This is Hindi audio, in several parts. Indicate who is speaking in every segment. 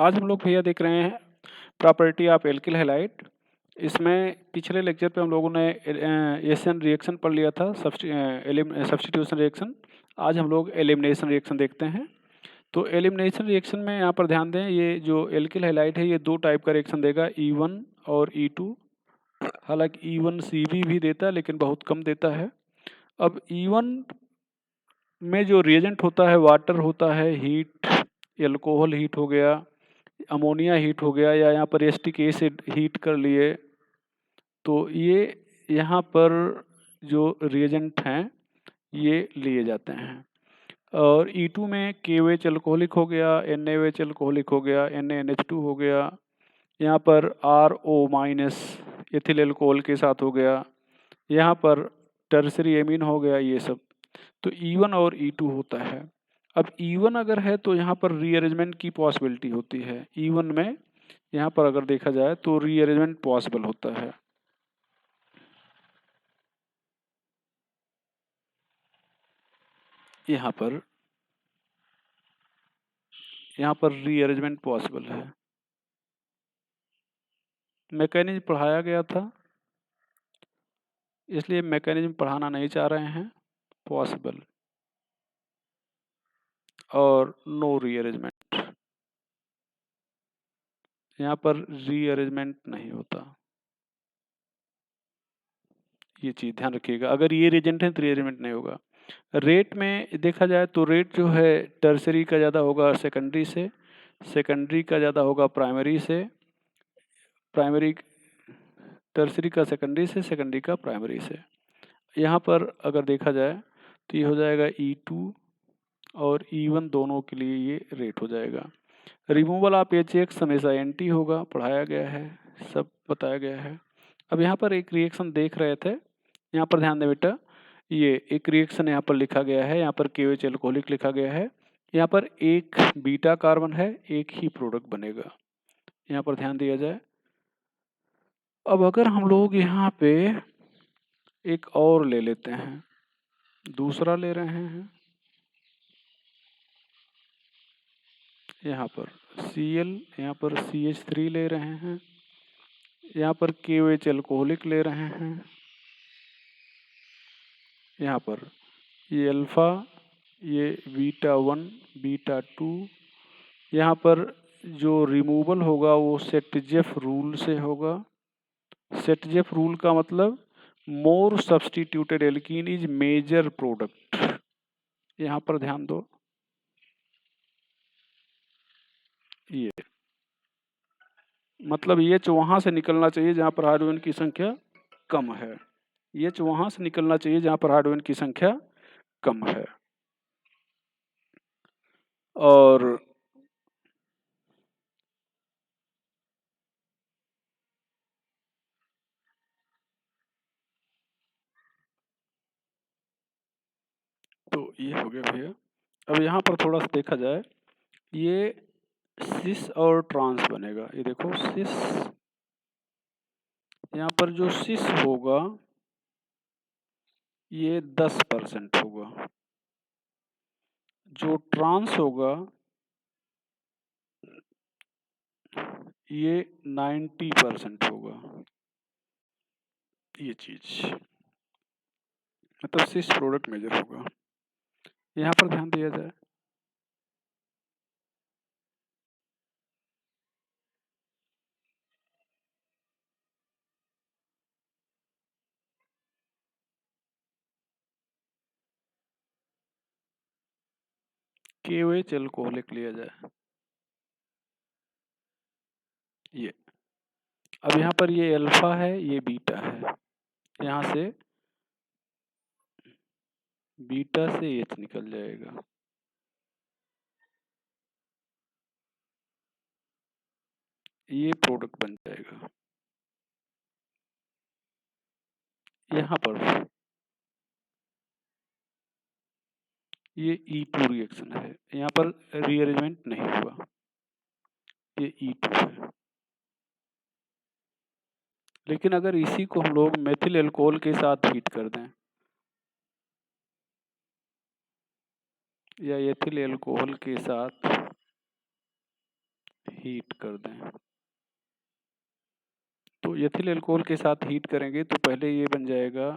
Speaker 1: आज हम लोग भैया देख रहे हैं प्रॉपर्टी ऑफ एल्किल हैलाइड। इसमें पिछले लेक्चर पे हम लोगों ने एशियन रिएक्शन पढ़ लिया था, सब्स्टिट्यूशन रिएक्शन। आज हम लोग एलिमिनेशन रिएक्शन देखते हैं। तो एलिमिनेशन रिएक्शन में यहाँ पर ध्यान दें, ये जो एल्किल हैलाइड है ये दो टाइप का रिएक्शन देगा, E1 और E2। हालांकि E1 CV भी देता है लेकिन बहुत कम देता है। अब E1 में जो रिएजेंट होता है वाटर होता है, हीट, एल्कोहल हीट हो गया, अमोनिया हीट हो गया, या यहाँ पर एसिटिक एसिड हीट कर लिए। तो ये यहाँ पर जो रिएजेंट हैं ये लिए जाते हैं। और E2 में KOH अल्कोहलिक हो गया, NaOH अल्कोहलिक हो गया, NaNH2 हो गया, यहाँ पर RO माइनस एथिल एल्कोहल के साथ हो गया, यहाँ पर टर्सरी एमीन हो गया, ये सब। तो E1 और E2 होता है। अब E1 अगर है तो यहाँ पर रीअरेंजमेंट की पॉसिबिलिटी होती है। E1 में यहाँ पर अगर देखा जाए तो रीअरेंजमेंट पॉसिबल होता है। यहाँ पर रीअरेंजमेंट पॉसिबल है। मैकेनिज्म पढ़ाया गया था, इसलिए मैकेनिज्म पढ़ाना नहीं चाह रहे हैं। पॉसिबल और नो रीअरेंजमेंट, यहाँ पर रीअरेंजमेंट नहीं होता। ये चीज़ ध्यान रखिएगा, अगर ये रिएजेंट है तो रीअरेंजमेंट नहीं होगा। रेट में देखा जाए तो रेट जो है टर्सरी का ज़्यादा होगा सेकेंडरी से, सेकेंडरी का ज़्यादा होगा प्राइमरी से, प्राइमरी टर्सरी का सेकेंडरी से, सेकेंडरी का प्राइमरी से। यहाँ पर अगर देखा जाए तो ये हो जाएगा E2 और E1 दोनों के लिए ये रेट हो जाएगा। रिमूवल ऑफ HX हमेशा NT होगा, पढ़ाया गया है, सब बताया गया है। अब यहाँ पर एक रिएक्शन देख रहे थे, यहाँ पर ध्यान दें बेटा, ये एक रिएक्शन यहाँ पर लिखा गया है, यहाँ पर KOH एल्कोहलिक लिखा गया है, यहाँ पर एक बीटा कार्बन है, एक ही प्रोडक्ट बनेगा। यहाँ पर ध्यान दिया जाए। अब अगर हम लोग यहाँ पे एक और ले लेते हैं, दूसरा ले रहे हैं, यहाँ पर Cl, यहाँ पर CH3 ले रहे हैं, यहाँ पर KOH एल्कोहलिक ले रहे हैं, यहाँ पर ये अल्फा, ये बीटा 1, बीटा 2, यहाँ पर जो रिमूवल होगा वो सेटजेफ रूल से होगा। सेटजेफ रूल का मतलब more substituted alkene is major product. यहाँ पर ध्यान दो, ये मतलब ये वहाँ से निकलना चाहिए जहाँ पर हाइड्रोजन की संख्या कम है, ये वहाँ से निकलना चाहिए जहाँ पर हाइड्रोजन की संख्या कम है। और तो ये हो गया भैया। अब यहाँ पर थोड़ा सा देखा जाए, ये सिस और ट्रांस बनेगा। ये देखो सिस, यहाँ पर जो सिस होगा ये 10% होगा, जो ट्रांस होगा ये 90% होगा। ये चीज मतलब सिस प्रोडक्ट मेजर होगा। यहाँ पर ध्यान दिया जाए, KOH एल्कोहलिक लिया जाए, ये अब यहाँ पर ये अल्फा है, ये बीटा है, यहाँ से बीटा से H निकल जाएगा, ये प्रोडक्ट बन जाएगा। यहाँ पर ये E2 रिएक्शन है, यहाँ पर रीअरेंजमेंट नहीं हुआ, ये E2 है। लेकिन अगर इसी को हम लोग मेथिल एल्कोहल के साथ हीट कर दें या एथिल एल्कोहल के साथ हीट कर दें। तो एथिल अल्कोहल के साथ हीट करेंगे तो पहले ये बन जाएगा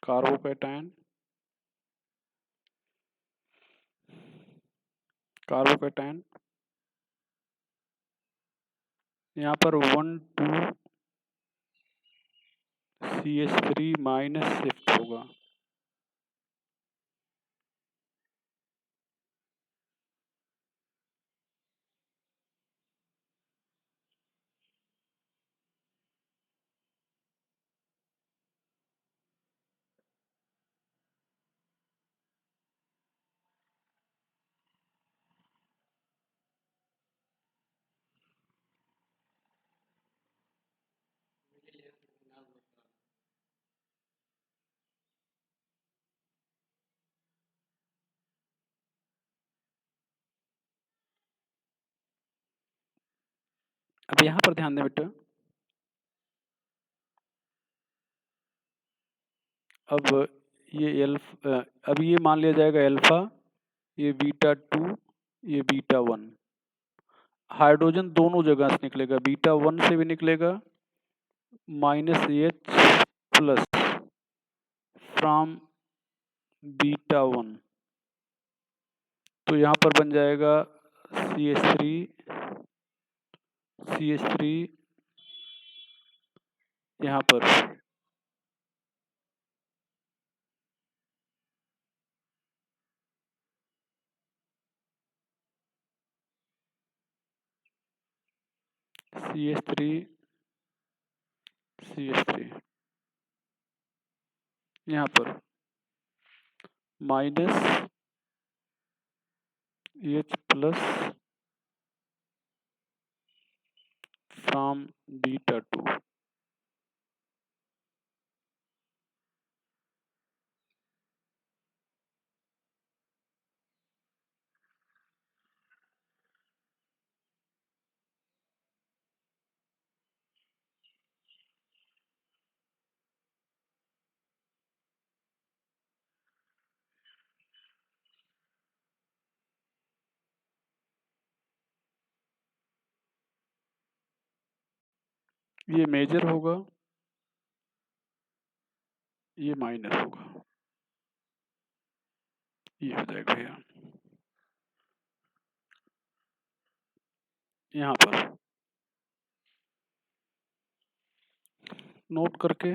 Speaker 1: कार्बोकैटायन, कार्बोकैटायन यहाँ पर 1,2 CH3 माइनस शिफ्ट होगा। अब यहाँ पर ध्यान दें बेटा, अब अब ये मान लिया जाएगा अल्फा, ये बीटा 2, ये बीटा 1। हाइड्रोजन दोनों जगह से निकलेगा, बीटा 1 से भी निकलेगा -H प्लस फ्रॉम बीटा 1। तो यहाँ पर बन जाएगा CH3 यहाँ पर CH3 यहाँ पर -H प्लस फ्रॉम बीटा 2। ये मेजर होगा, ये माइनर होगा, ये हो जाएगा भैया। यहाँ पर नोट करके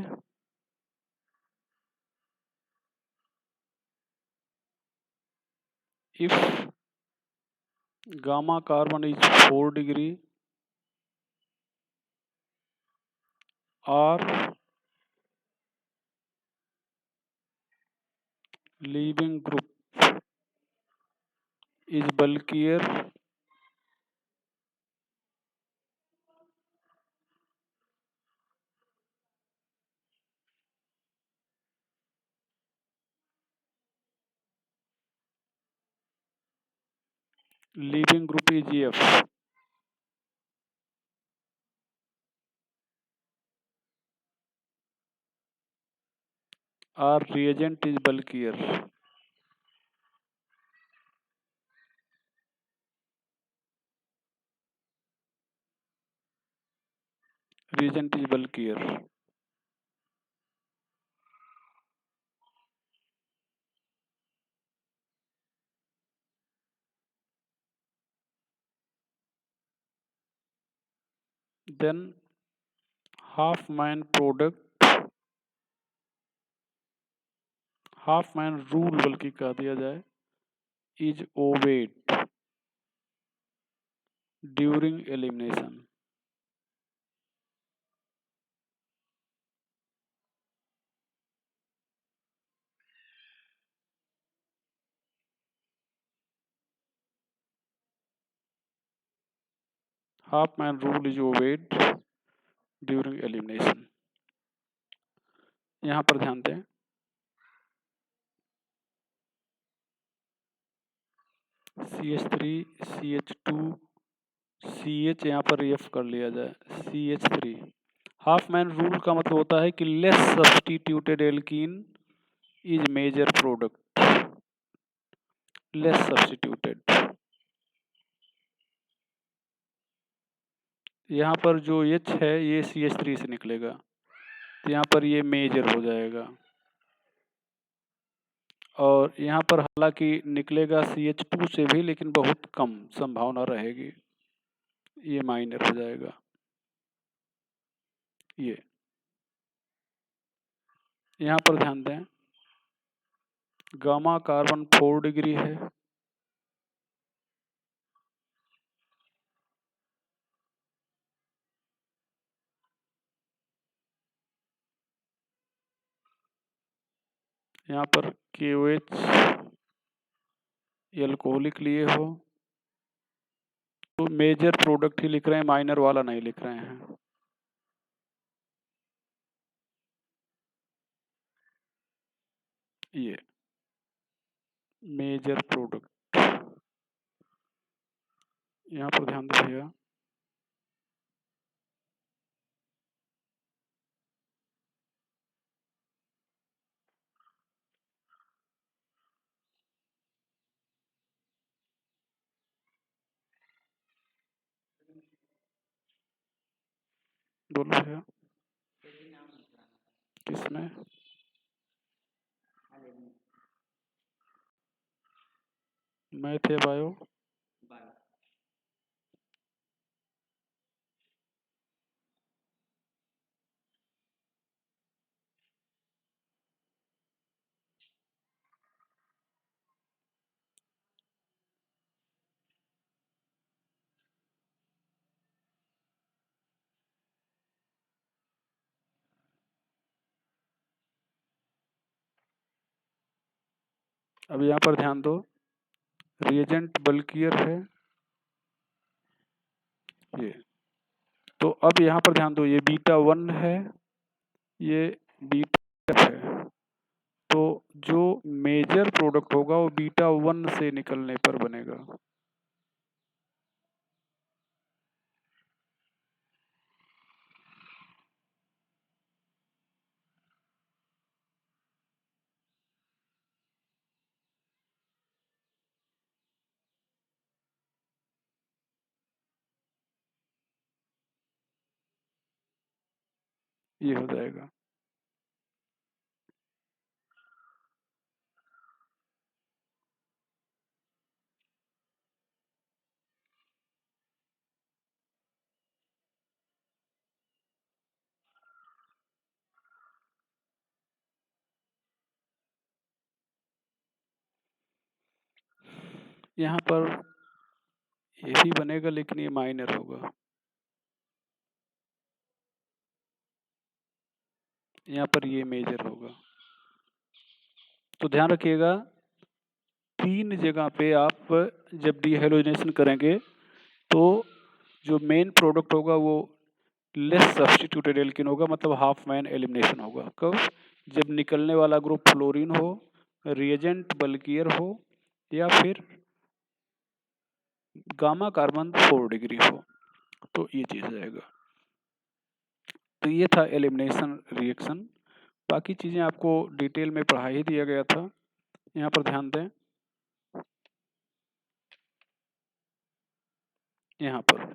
Speaker 1: if gamma carbon is 4 degree or leaving group is bulkier leaving group is EF or reagent is bulkier, reagent is bulkier, then Half-man product, Half-man rule बल्कि कह दिया जाए, is obeyed during elimination. Half-man rule is obeyed during elimination. यहाँ पर ध्यान दें, CH3 CH2 CH यहाँ पर रिएक्ट कर लिया जाए, CH3। हाफ मैन रूल का मतलब होता है कि less substituted alkene is major product less substituted. यहाँ पर जो H है ये CH3 से निकलेगा, तो यहाँ पर ये मेजर हो जाएगा। और यहाँ पर हालांकि निकलेगा CH2 से भी, लेकिन बहुत कम संभावना रहेगी, ये माइनर हो जाएगा। ये यहाँ पर ध्यान दें, गामा कार्बन 4 डिग्री है, यहाँ पर KOH एल्कोहलिक लिए हो तो मेजर प्रोडक्ट ही लिख रहे हैं, माइनर वाला नहीं लिख रहे हैं। ये मेजर प्रोडक्ट, यहाँ पर ध्यान दीजिएगा। बोलो भैया, किसमें? मैथ या बायो? अब यहाँ पर ध्यान दो, रिएजेंट बल्कियर है ये, तो अब यहाँ पर ध्यान दो, ये β1 है, ये β है, तो जो मेजर प्रोडक्ट होगा वो β1 से निकलने पर बनेगा। ये हो जाएगा। यहाँ पर ये भी बनेगा, लेकिन ये माइनर होगा। यहाँ पर ये मेजर होगा। तो ध्यान रखिएगा, 3 जगह पे आप जब डिहेलोजिनेशन करेंगे तो जो मेन प्रोडक्ट होगा वो लेस सब्स्टिट्यूटेड एल्किन होगा, मतलब हाफ मैन एलिमिनेशन होगा। कब? जब निकलने वाला ग्रुप फ्लोरीन हो, रिएजेंट बल्कियर हो, या फिर गामा कार्बन 4 डिग्री हो, तो ये चीज आएगा। तो ये था एलिमिनेशन रिएक्शन। बाकी चीजें आपको डिटेल में पढ़ा ही दिया गया था। यहाँ पर ध्यान दें, यहाँ पर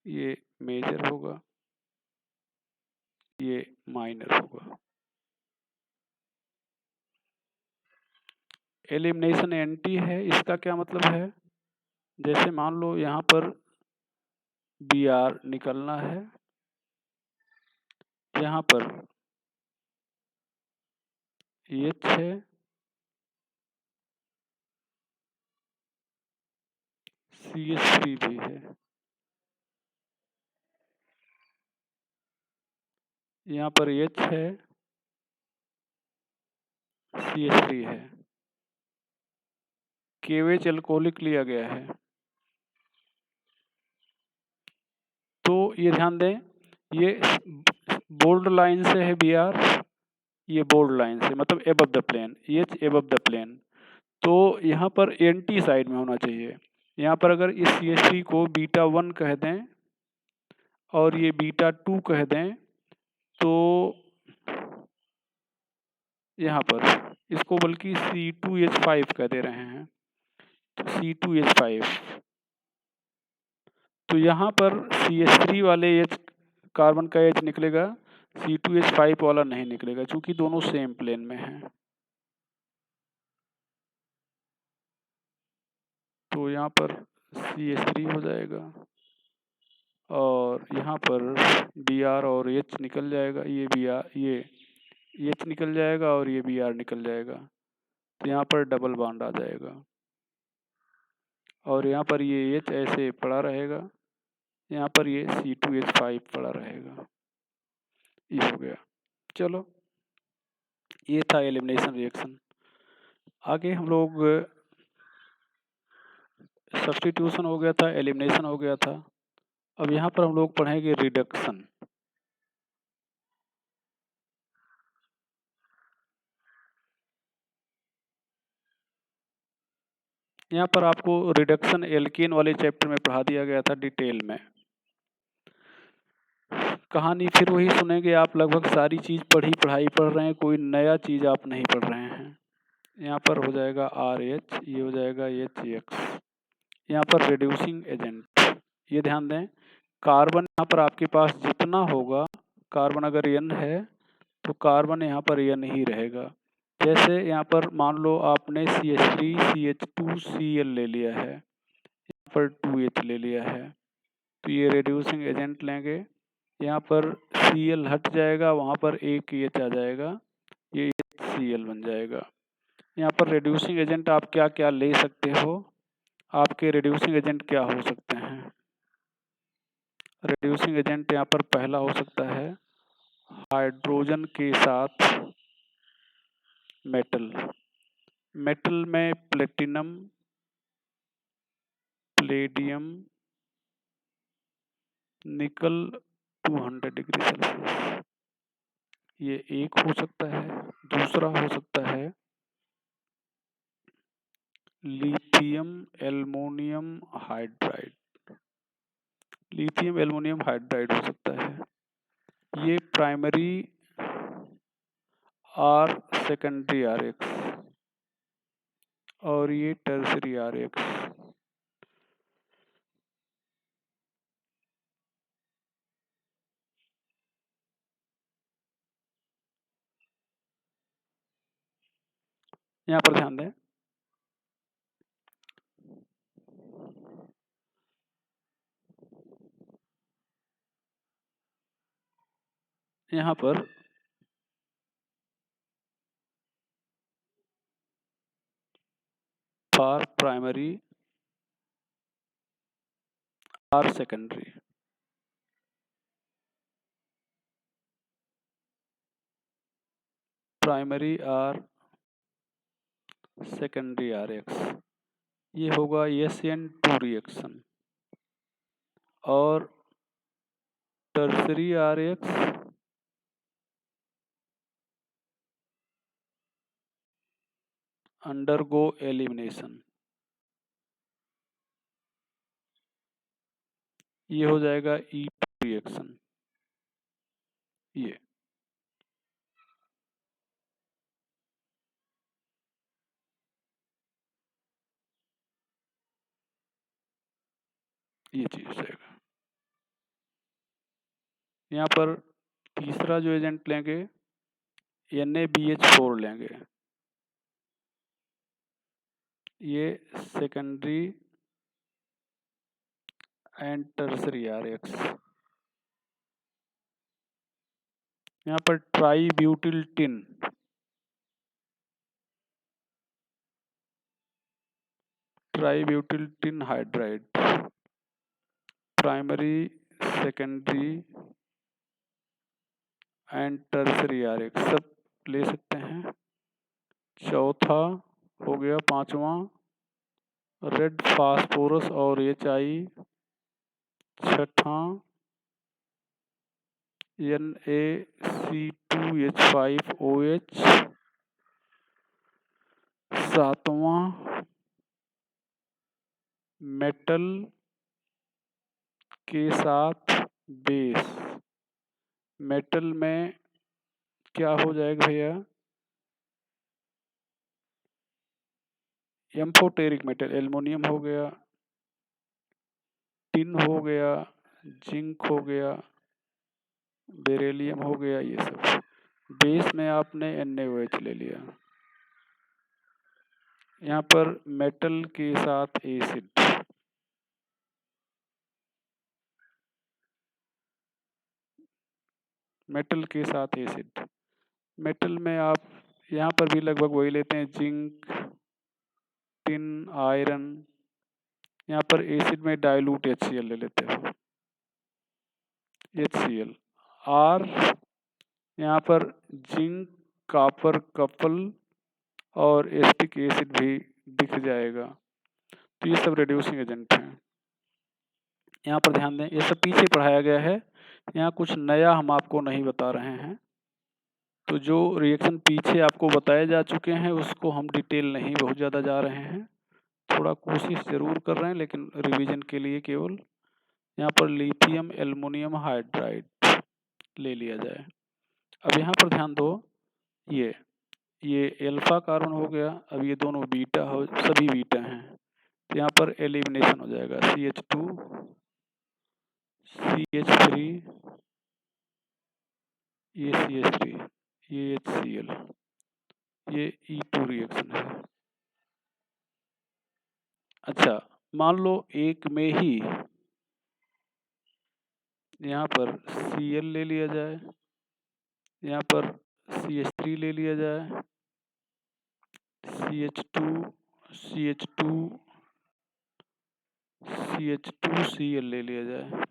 Speaker 1: ये मेजर होगा, ये माइनर होगा। एलिमिनेशन एंटी है, इसका क्या मतलब है? जैसे मान लो यहाँ पर Br निकलना है, यहाँ पर H है, CH3 भी है, यहाँ पर H है, CH3 है, KOH अल्कोहलिक लिया गया है। तो ये ध्यान दें, ये बोल्ड लाइन से है Br, ये बोल्ड लाइन से, मतलब above the plane, H above the plane. तो यहाँ पर एंटी साइड में होना चाहिए। यहाँ पर अगर इस CH3 को β1 कह दें और ये β2 कह दें, तो यहाँ पर इसको बल्कि C2H5 कह दे रहे हैं, तो C2H5। तो यहाँ पर CH3 वाले H कार्बन का H निकलेगा, C2H5 वाला नहीं निकलेगा, क्योंकि दोनों सेम प्लेन में हैं। तो यहाँ पर CH3 हो जाएगा और यहाँ पर Br और H निकल जाएगा, ये Br, ये H निकल जाएगा और ये Br निकल जाएगा। तो यहाँ पर डबल बॉन्ड आ जाएगा और यहाँ पर ये H ऐसे पड़ा रहेगा, यहाँ पर ये C2H5 पड़ा रहेगा। ये हो गया। चलो, ये था एलिमिनेशन रिएक्शन। आगे हम लोग, सब्स्टिट्यूशन हो गया था, एलिमिनेशन हो गया था। अब यहाँ पर हम लोग पढ़ेंगे रिडक्शन। यहाँ पर आपको रिडक्शन एल्केन वाले चैप्टर में पढ़ा दिया गया था डिटेल में। कहानी फिर वही सुनेंगे आप, लगभग सारी चीज़ पढ़ाई पढ़ रहे हैं, कोई नया चीज़ आप नहीं पढ़ रहे हैं। यहाँ पर हो जाएगा RH, ये हो जाएगा HX। यहाँ पर रिड्यूसिंग एजेंट, ये ध्यान दें, कार्बन यहाँ पर आपके पास जितना होगा, कार्बन अगर N है तो कार्बन यहाँ पर N ही रहेगा। जैसे यहाँ पर मान लो आपने CH3 CH2 Cl ले लिया है, यहाँ पर 2H ले लिया है, तो ये रिड्यूसिंग एजेंट लेंगे, यहाँ पर Cl हट जाएगा, वहाँ पर एक H आ जाएगा, ये Cl बन जाएगा। यहाँ पर रिड्यूसिंग एजेंट आप क्या क्या ले सकते हो, आपके रिड्यूसिंग एजेंट क्या हो सकते हैं? रिड्यूसिंग एजेंट यहाँ पर पहला हो सकता है हाइड्रोजन के साथ मेटल। मेटल में प्लेटिनम, प्लेडियम, निकल 200 डिग्री सेल्सियस, ये एक हो सकता है। दूसरा हो सकता है lithium aluminium hydride, lithium aluminium hydride हो सकता है। ये प्राइमरी और सेकेंडरी RX और ये टर्सरी RX। यहाँ पर ध्यान दें, यहाँ पर फॉर प्राइमरी और सेकेंडरी, प्राइमरी और सेकेंडरी RX, ये होगा SN2 रिएक्शन। और टर्सरी RX अंडरगो एलिमिनेशन, ये हो जाएगा E2 रिएक्शन। ये चीज हो जाएगा। यहाँ पर तीसरा जो एजेंट लेंगे NaBH4 लेंगे, ये सेकेंडरी एंड टर्सरी RX। यहाँ पर tributyl tributyl tin hydride, primary, secondary and tertiary आरेख सब ले सकते हैं। चौथा हो गया, पांचवा रेड फास्फोरस और HI। छठा NaC2H5OH। सातवां मेटल के साथ बेस। मेटल में क्या हो जाएगा भैया, एम्फोटेरिक मेटल, एल्युमिनियम हो गया, टिन हो गया, जिंक हो गया, बेरिलियम हो गया, ये सब। बेस में आपने NaOH ले लिया। यहाँ पर मेटल के साथ एसिड, मेटल के साथ एसिड। मेटल में आप यहाँ पर भी लगभग वही लेते हैं, जिंक, टिन, आयरन। यहाँ पर एसिड में डाइल्यूट HCl ले लेते हो, HCl। आर यहाँ पर जिंक, कॉपर, कपल और एसिटिक एसिड भी दिख जाएगा। तो ये सब रिड्यूसिंग एजेंट हैं। यहाँ पर ध्यान दें, ये सब पीछे पढ़ाया गया है, यहाँ कुछ नया हम आपको नहीं बता रहे हैं। तो जो रिएक्शन पीछे आपको बताए जा चुके हैं उसको हम डिटेल नहीं बहुत ज़्यादा जा रहे हैं, थोड़ा कोशिश ज़रूर कर रहे हैं, लेकिन रिवीजन के लिए केवल यहाँ पर लिथियम एल्युमिनियम हाइड्राइड ले लिया जाए। अब यहाँ पर ध्यान दो, ये एल्फा कार्बन हो गया, अब ये दोनों बीटा हो, सभी बीटा हैं, तो यहाँ पर एलिमिनेशन हो जाएगा, CH2 CH3, ये CH3, ये HCl, ये E2 रिएक्शन है। अच्छा, मान लो एक में ही यहाँ पर Cl ले लिया जाए, यहाँ पर CH3 ले लिया जाए, CH2 CH2 CH2Cl ले लिया जाए,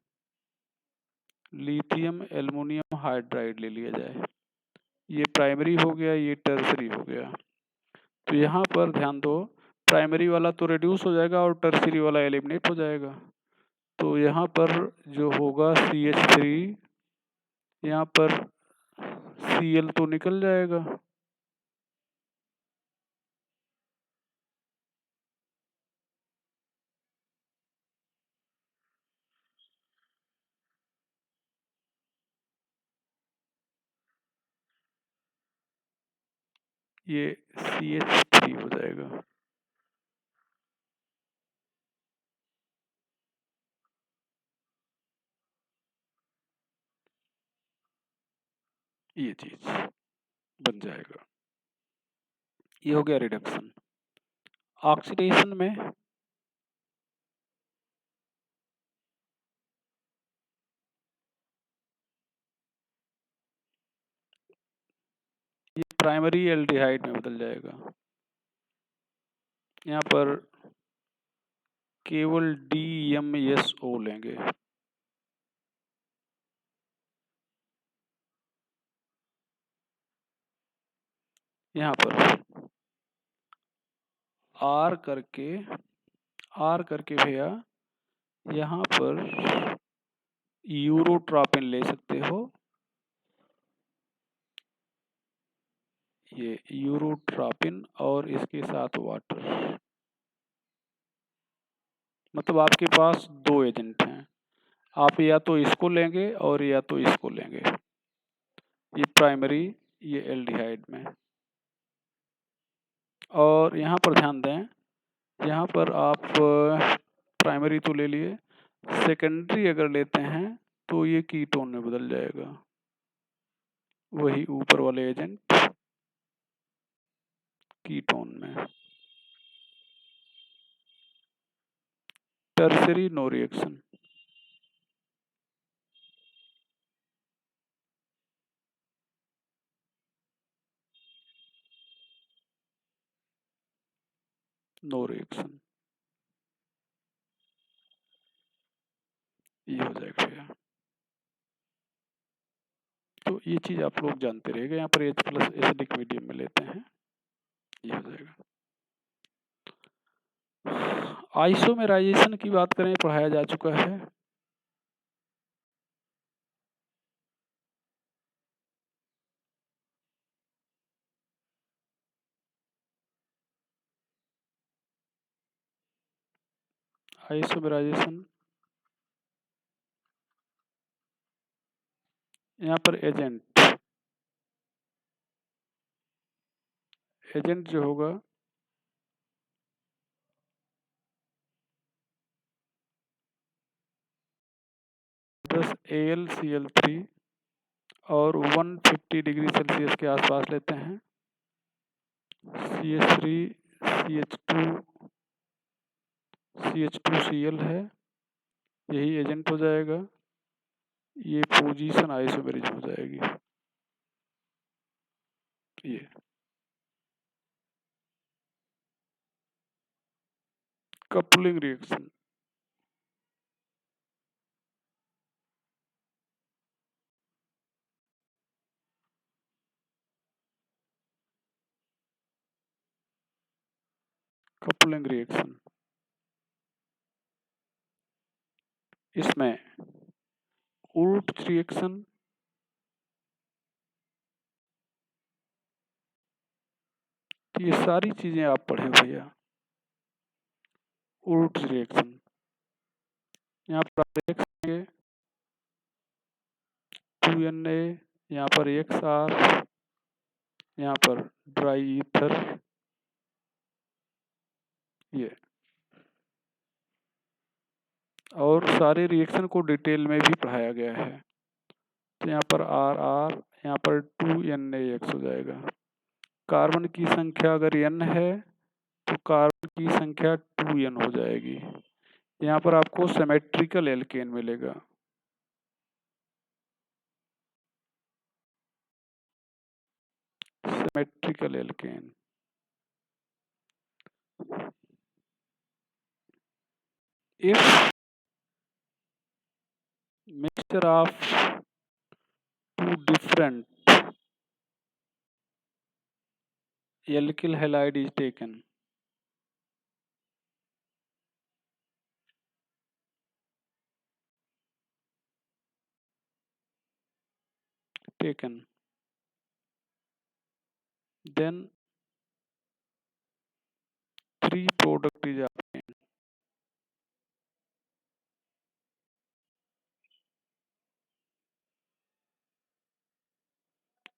Speaker 1: लिथियम एल्युमिनियम हाइड्राइड ले लिया जाए। ये प्राइमरी हो गया, ये टर्सरी हो गया। तो यहाँ पर ध्यान दो, प्राइमरी वाला तो रिड्यूस हो जाएगा और टर्सरी वाला एलिमिनेट हो जाएगा। तो यहाँ पर जो होगा CH3, यहाँ पर Cl तो निकल जाएगा, ये CH3 हो जाएगा। ये चीज बन जाएगा। ये हो गया रिडक्शन। ऑक्सीडेशन में ये प्राइमरी एल्डिहाइड में बदल जाएगा। यहाँ पर केवल DMSO लेंगे, यहाँ पर R करके भैया यहाँ पर यूरोट्रॉपिन ले सकते हो, ये यूरोट्रॉपिन और इसके साथ वाटर। मतलब आपके पास दो एजेंट हैं, आप या तो इसको लेंगे और या तो इसको लेंगे, ये प्राइमरी, ये एल्डिहाइड में। और यहाँ पर ध्यान दें, यहाँ पर आप प्राइमरी तो ले लिए, सेकेंडरी अगर लेते हैं तो ये कीटोन में बदल जाएगा, वही ऊपर वाले एजेंट कीटोन में। Tertiary no reaction, no reaction. तो ये चीज़ आप लोग जानते रहेगा। यहाँ पर H प्लस एसिडिक मीडियम में लेते हैं, ये हो जाएगा। आइसोमेराइजेशन की बात करें, पढ़ाया जा चुका है। आइसोमेराइजेशन यहाँ पर एजेंट जो होगा AlCl3 और 150 डिग्री सेल्सियस के आसपास लेते हैं। CH3 CH2Cl है, यही एजेंट हो जाएगा। ये पोजीशन आइसोमेरिज हो जाएगी, ये कपलिंग रिएक्शन। कपलिंग रिएक्शन इसमें उल्ट रिएक्शन, ये सारी चीजें आप पढ़े भैया। उल्ट रिएक्शन यहाँ पर देखेंगे 2Na, यहाँ पर XR, यहाँ पर ड्राई ईथर, ये और सारे रिएक्शन को डिटेल में भी पढ़ाया गया है। तो यहाँ पर RR, यहाँ पर 2NaX हो जाएगा। कार्बन की संख्या अगर N है तो कार्बन की संख्या 2N हो जाएगी। यहाँ पर आपको सिमेट्रिकल एल्केन मिलेगा। Symmetrical alkane if mixture of two different alkyl halide is taken, then three product is obtained.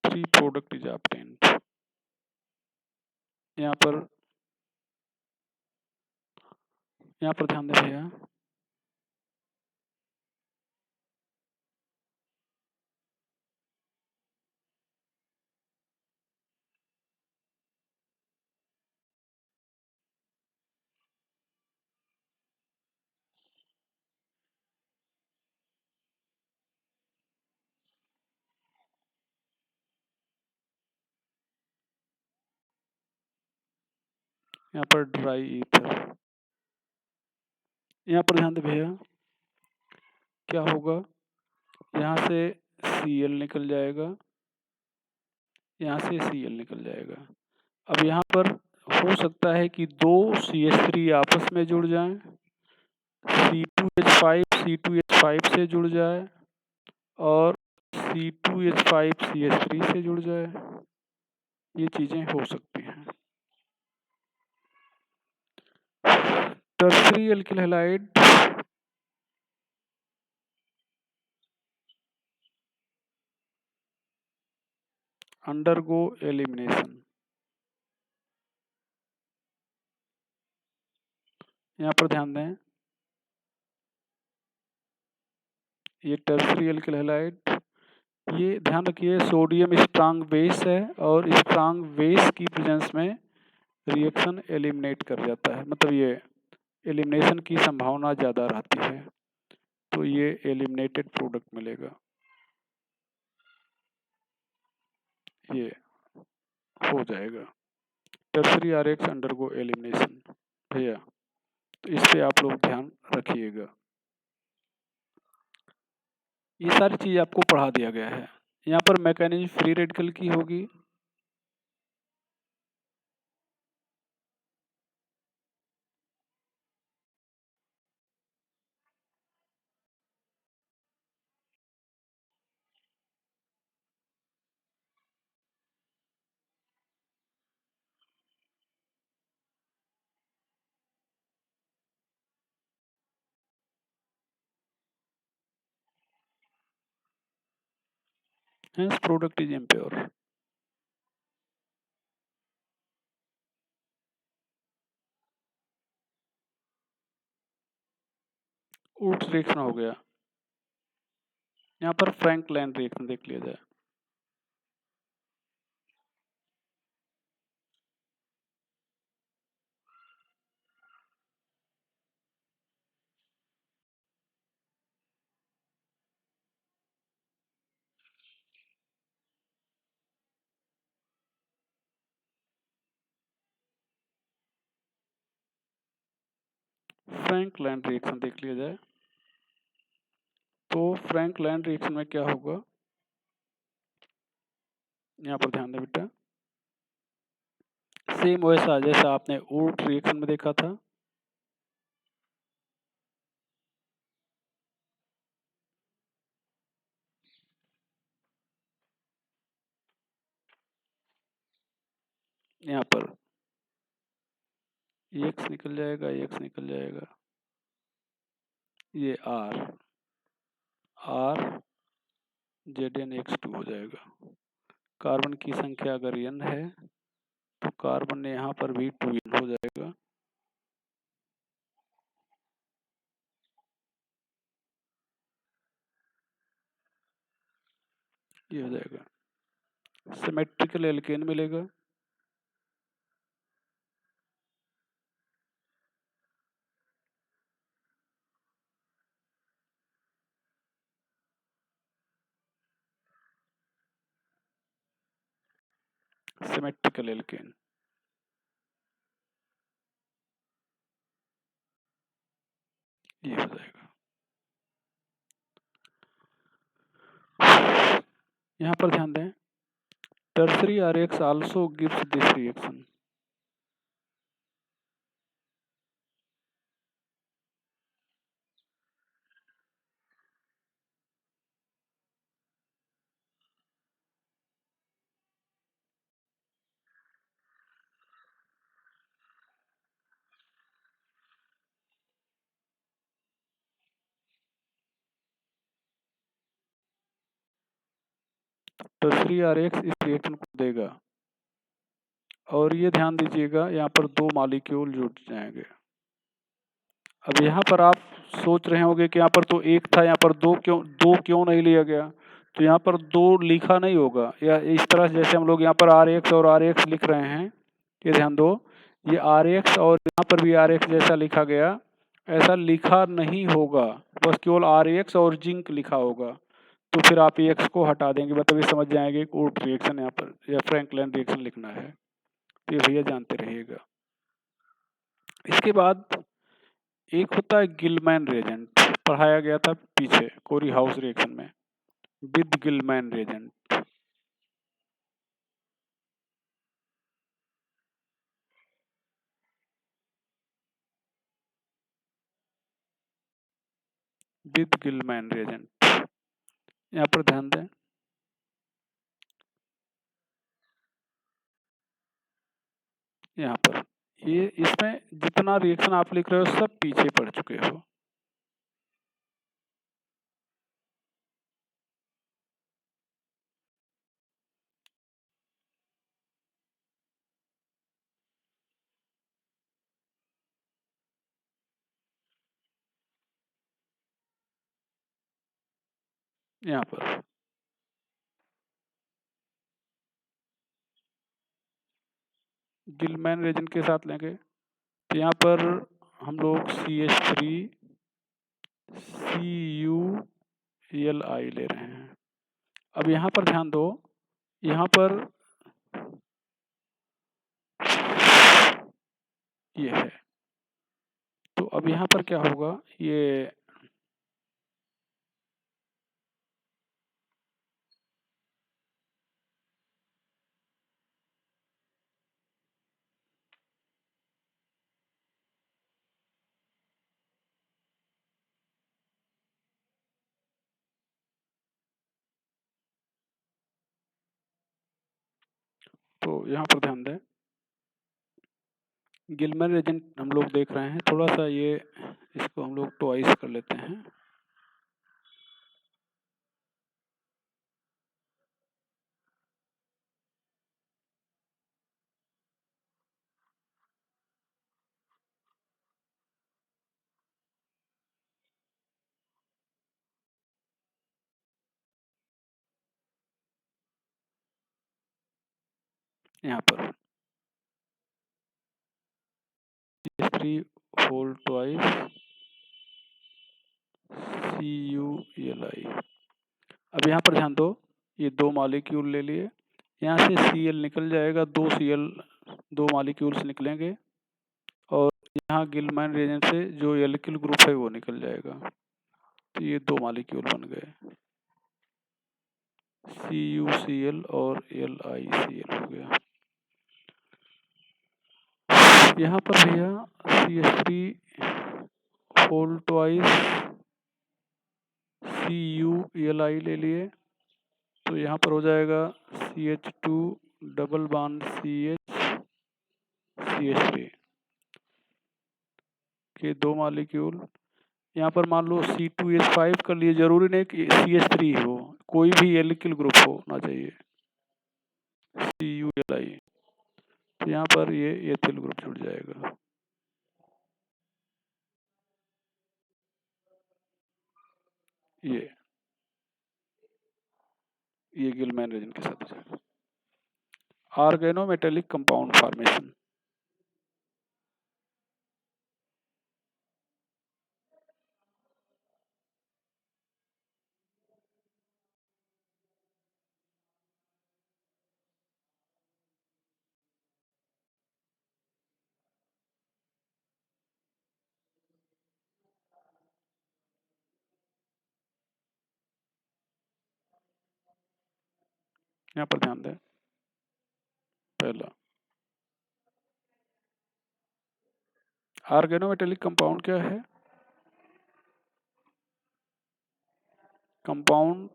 Speaker 1: Three product is obtained. यहाँ पर ध्यान दें भैया, यहाँ पर ड्राई ईथर, यहाँ पर ध्यान दें भैया, क्या होगा, यहाँ से Cl निकल जाएगा, यहाँ से Cl निकल जाएगा। अब यहाँ पर हो सकता है कि दो CH3 आपस में जुड़ जाएं, C2H5 C2H5 से जुड़ जाए और C2H5 CH3 से जुड़ जाए, ये चीजें हो सकती हैं। Tertiary alkyl halide undergo elimination, यहाँ पर ध्यान दें, ये टर्शियरी एल्किल हैलाइड, ये ध्यान रखिए सोडियम स्ट्रांग बेस है और स्ट्रांग बेस की प्रेजेंस में रिएक्शन एलिमिनेट कर जाता है, मतलब ये एलिमिनेशन की संभावना ज़्यादा रहती है, तो ये एलिमिनेटेड प्रोडक्ट मिलेगा, ये हो जाएगा टर्शियरी आरएक्स अंडरगो एलिमिनेशन भैया। तो इस पे आप लोग ध्यान रखिएगा, ये सारी चीज़ आपको पढ़ा दिया गया है। यहाँ पर मैकेनिज्म फ्री रेडिकल की होगी। Hence product is impure. Wurtz reaction हो गया। यहाँ पर फ्रैंकलाइन रिएक्शन देख लिया जाए। फ्रैंकलाइन रिएक्शन देख लिया जाए। तो फ्रैंकलाइन रिएक्शन में क्या होगा, यहाँ पर ध्यान दें बेटा, सेम वैसा जैसा आपने ऊट रिएक्शन में देखा था। यहाँ पर एक्स निकल जाएगा, एक्स निकल जाएगा, ये आर ZnX2 हो जाएगा। कार्बन की संख्या अगर n है तो कार्बन ने यहाँ पर भी 2n हो जाएगा। ये हो जाएगा, सिमेट्रिकल एल्केन मिलेगा। सिमेट्रिकल एल्केन, ये हो जाएगा। यहाँ पर ध्यान दें, tertiary RX also gives this reaction. tertiary RX इस रिएक्शन को देगा और ये ध्यान दीजिएगा यहाँ पर 2 मॉलिक्यूल जुड़ जाएंगे। अब यहाँ पर आप सोच रहे होंगे कि यहाँ पर तो एक था, यहाँ पर दो क्यों नहीं लिया गया। तो यहाँ पर 2 लिखा नहीं होगा, या इस तरह से जैसे हम लोग यहाँ पर RX और RX लिख रहे हैं, ये ध्यान दो, ये RX और यहाँ पर भी RX जैसा लिखा गया, ऐसा लिखा नहीं होगा, बस केवल RX और जिंक लिखा होगा। तो फिर आप X को हटा देंगे, मतलब ये समझ जाएंगे कि ऊट रिएक्शन यहाँ पर या फ्रैंकलाइन रिएक्शन लिखना है। तो ये भैया जानते रहिएगा। इसके बाद एक होता है गिलमैन रिएजेंट, पढ़ाया गया था पीछे कोरी हाउस रिएक्शन में, with Gillman reagent. With Gillman reagent, यहाँ पर ध्यान दें, यहाँ पर ये इसमें जितना रिएक्शन आप लिख रहे हो सब पीछे पढ़ चुके हो। यहाँ पर गिलमैन रिएजेंट के साथ लेंगे तो यहाँ पर हम लोग CH3 CuLi ले रहे हैं। अब यहाँ पर ध्यान दो, यहाँ पर ये है, तो अब यहाँ पर क्या होगा, ये तो यहाँ पर ध्यान दें, गिलमैन एजेंट हम लोग देख रहे हैं, थोड़ा सा ये इसको हम लोग ट्वाइस कर लेते हैं। यहाँ पर 3 होल ट्वाइस CuLi। अब यहाँ पर ध्यान दो, ये 2 मॉलिक्यूल ले लिए, यहाँ से Cl निकल जाएगा, 2 Cl 2 मॉलिक्यूल्स निकलेंगे, और यहाँ गिलमैन रिएजेंट से जो एल्किल ग्रुप है वो निकल जाएगा, तो ये 2 मॉलिक्यूल बन गए, CuCl और LiCl हो गया। यहाँ पर भैया CH3 होल ट्वाइस CuLi ले लिए, तो यहाँ पर हो जाएगा CH2 डबल बॉन्ड CH3 के 2 मॉलिक्यूल। यहाँ पर मान लो C2H5 कर लिए, जरूरी नहीं कि CH3 हो, कोई भी एल्किल ग्रुप होना चाहिए, CuLi, तो यहाँ पर ये एथिल ग्रुप जुड़ जाएगा। ये गिलमैन रिएजेंट के साथ हो जाएगा। Organometallic compound formation. यहाँ पर ध्यान दें, पहला ऑर्गेनोमेटेलिक कंपाउंड क्या है? Compound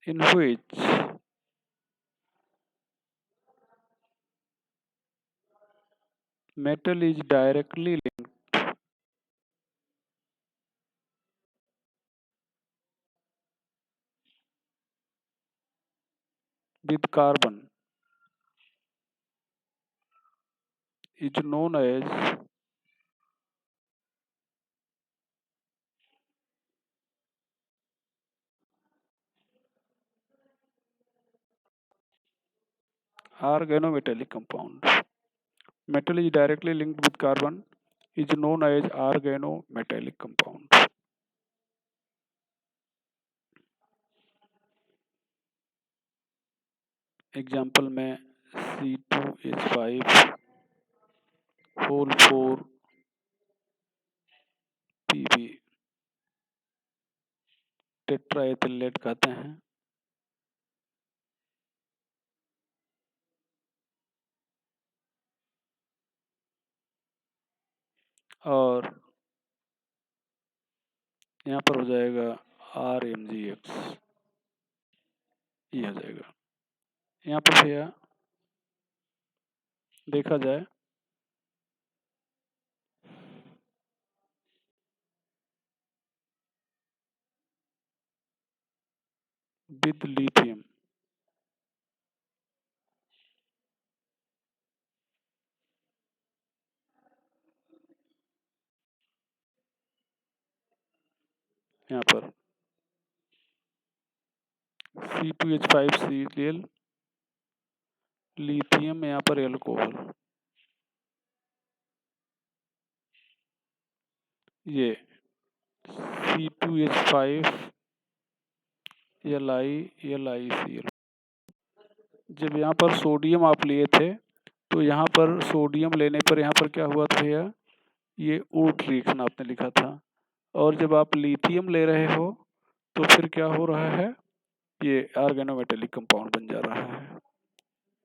Speaker 1: in which metal is directly linked with carbon is known as organometallic compound. Metal is directly linked with carbon is known as organometallic compound. Example में C2H5 होल 4 Pb टेट्राएथिलेट कहते हैं, और यहाँ पर हो जाएगा RMgX, ये हो जाएगा। यहाँ पर भैया देखा जाए विद लिथियम, यहाँ पर C2H5Cl लिथियम, यहाँ पर एल्कोहल, ये C2H5 LiCl। जब यहाँ पर सोडियम आप लिए थे, तो यहाँ पर सोडियम लेने पर यहाँ पर क्या हुआ था भैया, ये ओट रिएक्शन आपने लिखा था, और जब आप लिथियम ले रहे हो तो फिर क्या हो रहा है, ये ऑर्गेनोमेटेलिक कंपाउंड बन जा रहा है।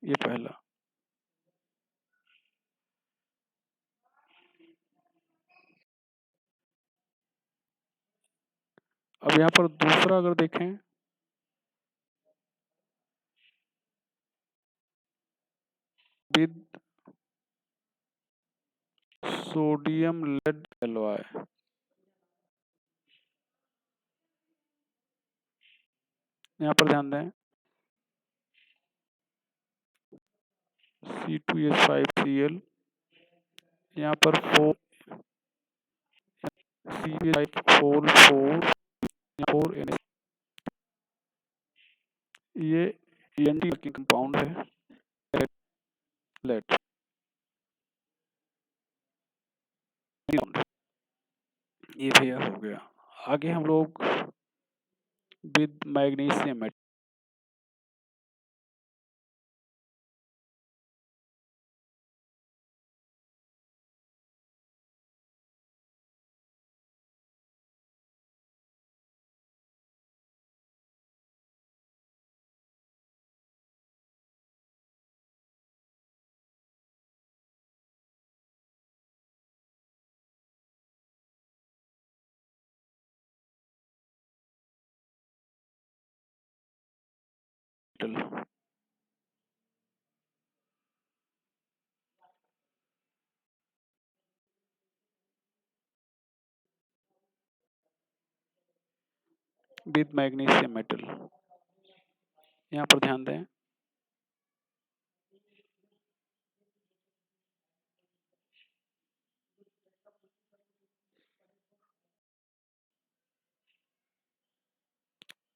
Speaker 1: ये पहला। अब यहाँ पर दूसरा अगर देखें विद सोडियम लेड एलॉय। यहाँ पर ध्यान दें C2H5Cl, यहाँ पर 4 4 ये एंटी वर्किंग कंपाउंड है लेड। ये भैया हो गया। आगे हम लोग with magnesium metal. With magnesium metal, यहाँ पर ध्यान दें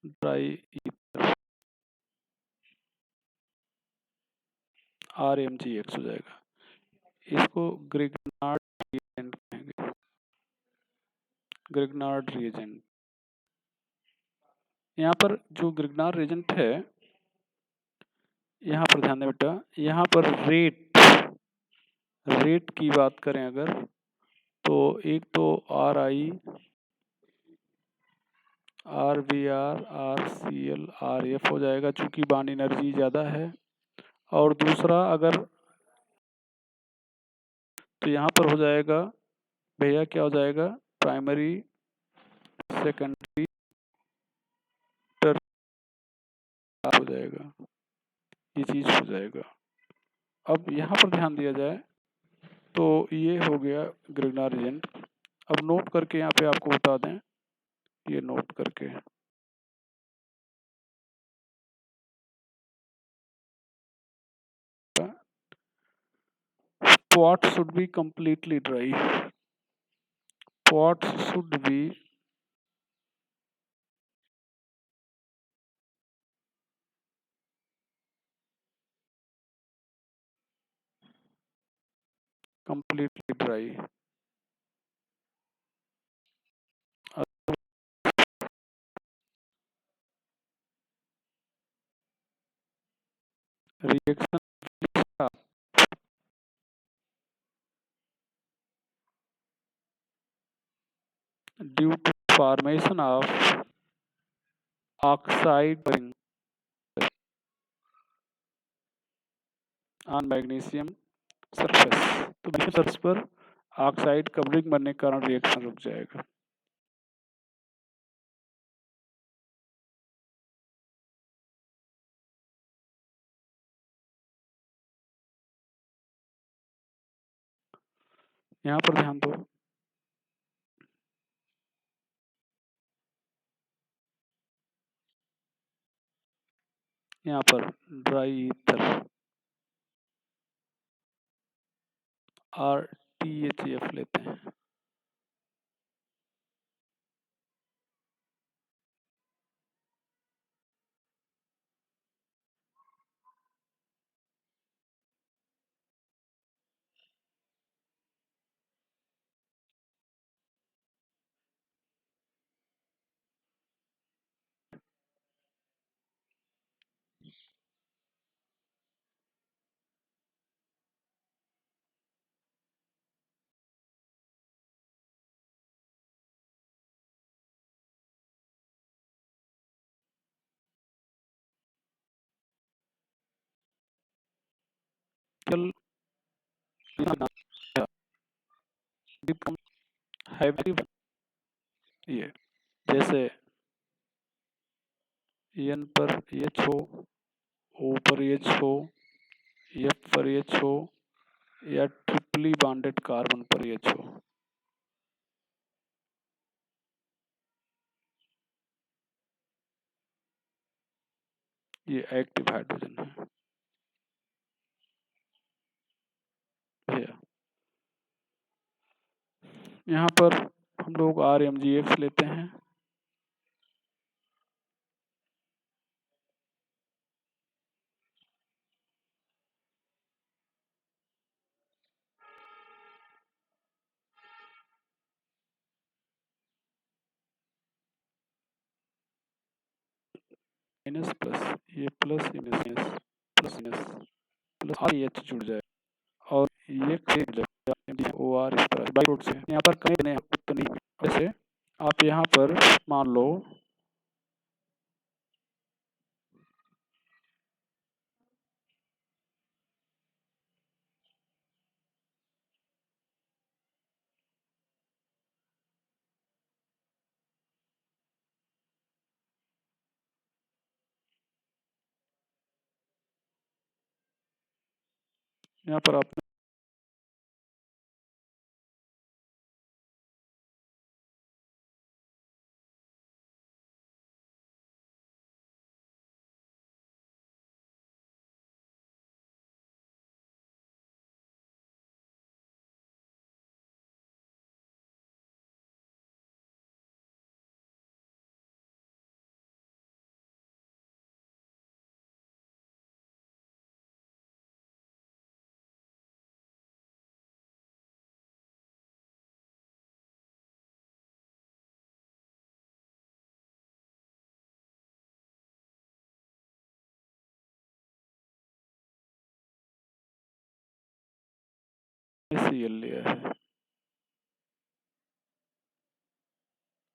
Speaker 1: ड्राई RMgX हो जाएगा। इसको ग्रिग्नार्ड रिएजेंट कहेंगे, ग्रिग्नार्ड रिएजेंट। यहाँ पर जो ग्रिग्नार्ड रिएजेंट है, यहाँ पर ध्यान दें बेटा, यहाँ पर रेट की बात करें अगर, तो एक तो RI, RBr, RCl, RF हो जाएगा चूंकि बॉन्ड एनर्जी ज़्यादा है। और दूसरा अगर तो यहाँ पर हो जाएगा भैया, क्या हो जाएगा, प्राइमरी, सेकेंडरी, हो जाएगा, ये चीज़ हो जाएगा। अब यहाँ पर ध्यान दिया जाए तो ये हो गया ग्रिग्नार्ड रिएजेंट। अब नोट करके यहाँ पे आपको बता दें, ये नोट करके pots should be completely dry, pots should be completely dry। Reaction due to formation of oxide on magnesium surface, तो मैग्नीशियम सरफेस पर ऑक्साइड कवरिंग बनने के कारण रिएक्शन रुक जाएगा। यहाँ पर ध्यान दो, यहाँ पर ड्राई ईथर RTHF लेते हैं। चल हैवी, ये जैसे N पर H हो, O पर H हो, एफ पर एच हो या ट्रिपली बॉन्डेड कार्बन पर एच हो। ये एक्टिव हाइड्रोजन है भैया। यहाँ पर हम लोग RMGX लेते हैं। माइनस प्लस ये plus minus plus minus plus H जुड़ जाए और ये OR इस तरह बाई रोड से यहाँ पर कहीं तो नहीं। जैसे आप यहाँ पर मान लो यहाँ पर आप CL लिया है,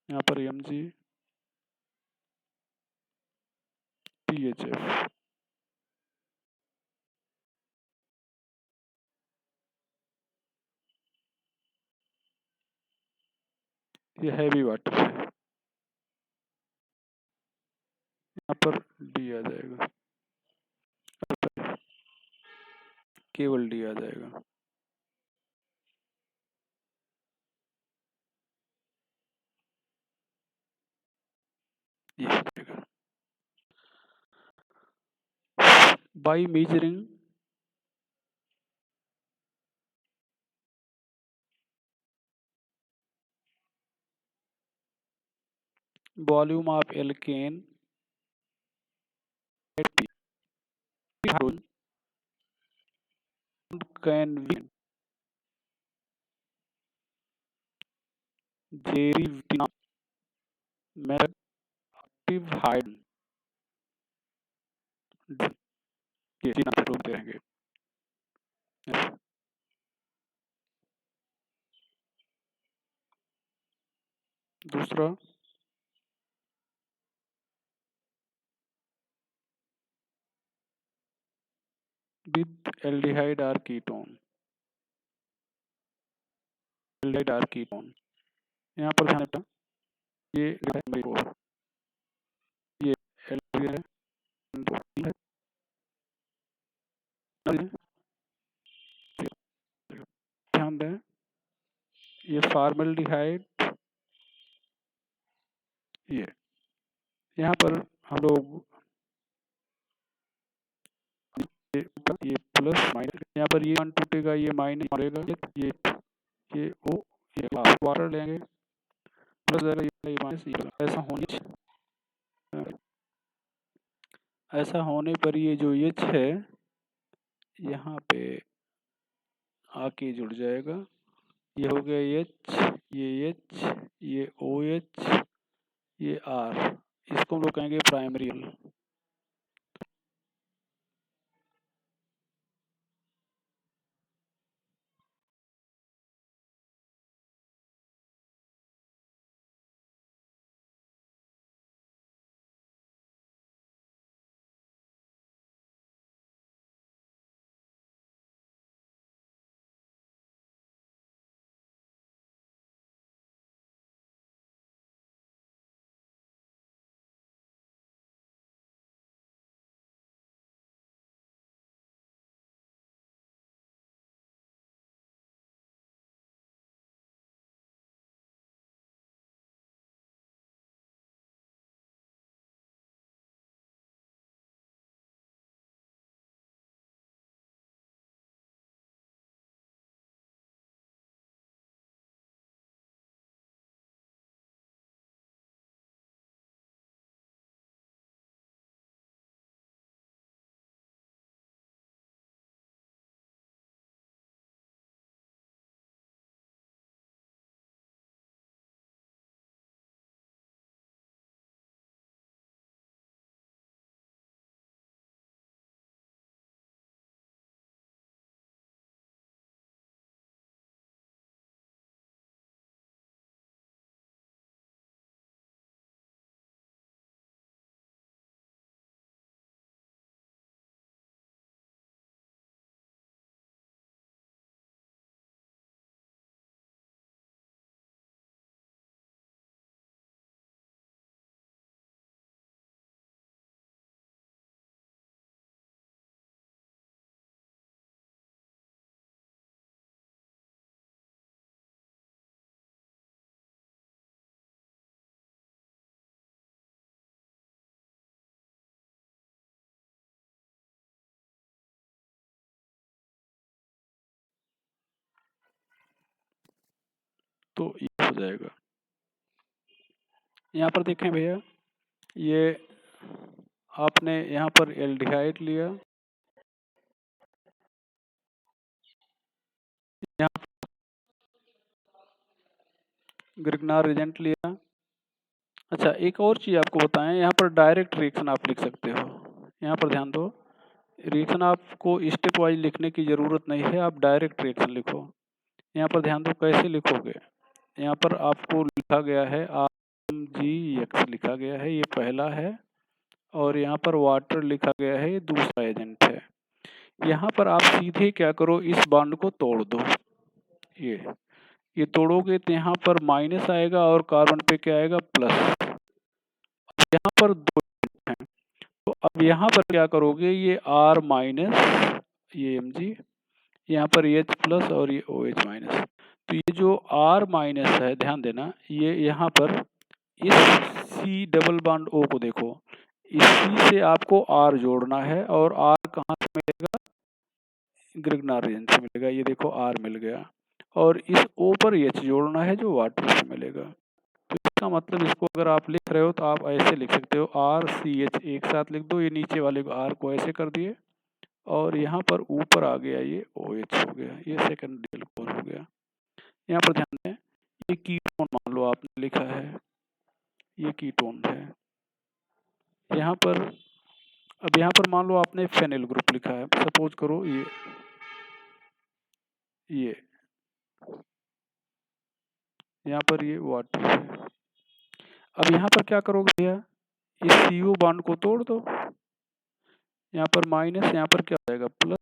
Speaker 1: यहाँ पर Mg PHF ये हैवी वाटर है, यहाँ पर D आ जाएगा, केवल D आ जाएगा। ये हो जाएगा। By measuring volume of alkane at P can be derivative active hydrogen ये तीन आंसर ढूंढते रहेंगे। दूसरा with aldehyde or ketone, aldehyde or ketone यहाँ पर ध्यान रखना ये ये aldehyde है, ध्यान दें ये फॉर्मल्डिहाइड ये यहाँ पर हम लोग ये प्लस माइनस यहाँ पर ये वन टूटेगा ये माइनस पड़ेगा ये ओ ये वाटर लेंगे प्लस ये माइनस ऐसा होने पर ये जो एच है यहाँ पे आके जुड़ जाएगा। ये हो गया एच ये OH ये R, इसको हम लोग कहेंगे प्राइमरी। तो ये हो जाएगा। यहाँ पर देखें भैया, ये आपने यहाँ पर एल्डिहाइड लिया, यहाँ ग्रिग्नार एजेंट लिया। अच्छा, एक और चीज़ आपको बताएं, यहाँ पर डायरेक्ट रिएक्शन आप लिख सकते हो। यहाँ पर ध्यान दो, रिएक्शन आपको स्टेप वाइज लिखने की ज़रूरत नहीं है, आप डायरेक्ट रिएक्शन लिखो। यहाँ पर ध्यान दो कैसे लिखोगे। यहाँ पर आपको लिखा गया है RmGX लिखा गया है, ये पहला है, और यहाँ पर वाटर लिखा गया है, ये दूसरा एजेंट है। यहाँ पर आप सीधे क्या करो, इस बॉन्ड को तोड़ दो। ये तोड़ोगे तो यहाँ पर माइनस आएगा और कार्बन पे क्या आएगा, प्लस। यहाँ पर दो हैं, तो अब यहाँ पर क्या करोगे, ये R माइनस, ये Mg, यहाँ पर H प्लस और ये OH माइनस। तो ये जो R माइनस है, ध्यान देना, ये यहाँ पर इस C डबल बॉन्ड O को देखो, इस C से आपको R जोड़ना है, और R कहाँ से मिलेगा, ग्रिग्नार रीजन से मिलेगा। ये देखो R मिल गया, और इस O पर H जोड़ना है जो वाटर से मिलेगा। तो इसका मतलब, इसको अगर आप लिख रहे हो तो आप ऐसे लिख सकते हो, RCH एक साथ लिख दो, ये नीचे वाले को R को ऐसे कर दिए, और यहाँ पर ऊपर आ गया ये OH हो गया, ये सेकेंडरी एल्कोहल हो गया। यहाँ पर ध्यान दें, ये कीटोन मान लो आपने लिखा है, ये कीटोन है। यहाँ पर, अब यहाँ पर मान लो आपने फेनिल ग्रुप लिखा है, सपोज करो ये यहाँ पर ये वाटर है। अब यहाँ पर क्या करोगे भैया, इस CO बॉन्ड को तोड़ दो, यहाँ पर माइनस, यहाँ पर क्या हो जाएगा, प्लस,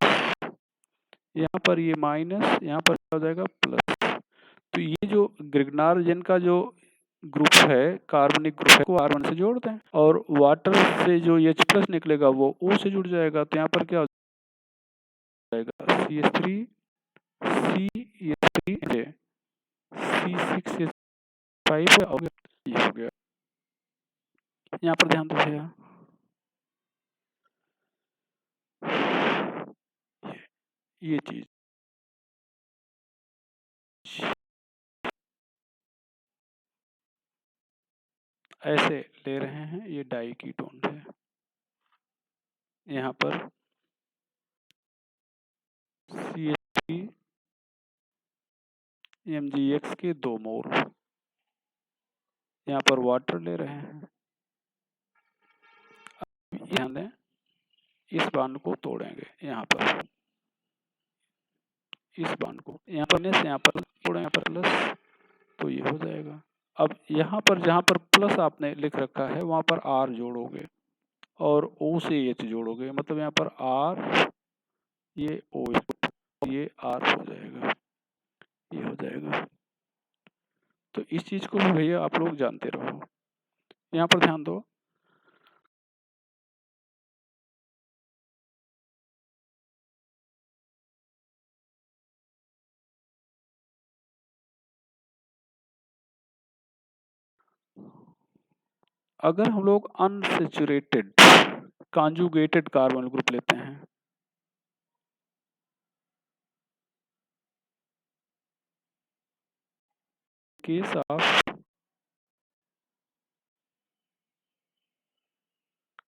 Speaker 1: यहाँ पर ये माइनस, यहाँ पर क्या हो जाएगा, प्लस। तो ये जो ग्रिग्नार रीजन का जो ग्रुप है, कार्बनिक ग्रुप है, वो R1 से जोड़ दें, और वाटर से जो H प्लस निकलेगा वो O से जुड़ जाएगा। तो यहाँ पर क्या हो जाएगा, CH3 CH3 C6H5 हो गया, ये हो गया। यहाँ पर ध्यान दो भैया, ये चीज ऐसे ले रहे हैं, ये डाई कीटोन है। यहाँ पर CH3 MgX के 2 मोल, यहाँ पर वाटर ले रहे हैं। ध्यान दें, इस बॉन्ड को तोड़ेंगे, यहाँ पर इस बॉन्ड को, यहाँ पर से यहाँ पर तोड़ें, यहाँ पर प्लस, तो ये हो जाएगा। अब यहाँ पर जहाँ पर प्लस आपने लिख रखा है, वहाँ पर R जोड़ोगे और O से H जोड़ोगे, मतलब यहाँ पर R, ये OH, ये R हो जाएगा, ये हो जाएगा। तो इस चीज को भी भैया आप लोग जानते रहो। यहाँ पर ध्यान दो, अगर हम लोग अनसेचुरेटेड कॉन्जुगेटेड कार्बन ग्रुप लेते हैं, case of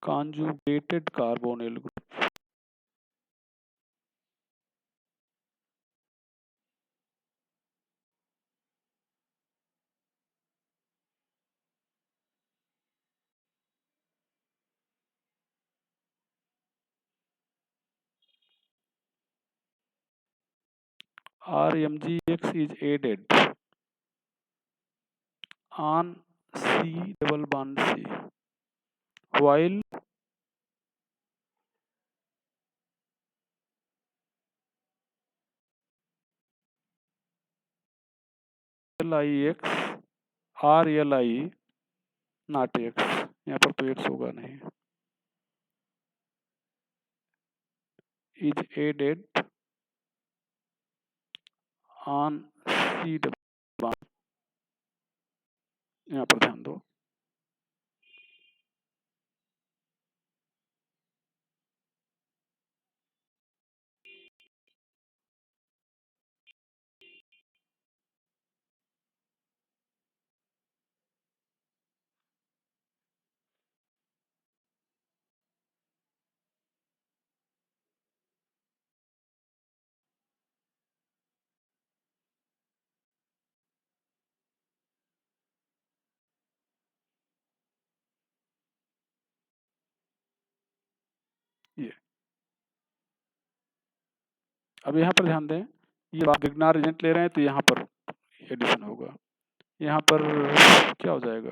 Speaker 1: conjugated carbonyl group, RmGX is added on C double bond C, while LIX RLI not X, यहाँ पर तो X होगा नहीं, is added on C double bond, यहाँ पर ध्यान दो। अब यहाँ पर ध्यान दें, ये ग्रिग्नार एजेंट ले रहे हैं तो यहाँ पर एडिशन होगा। यहाँ पर क्या हो जाएगा,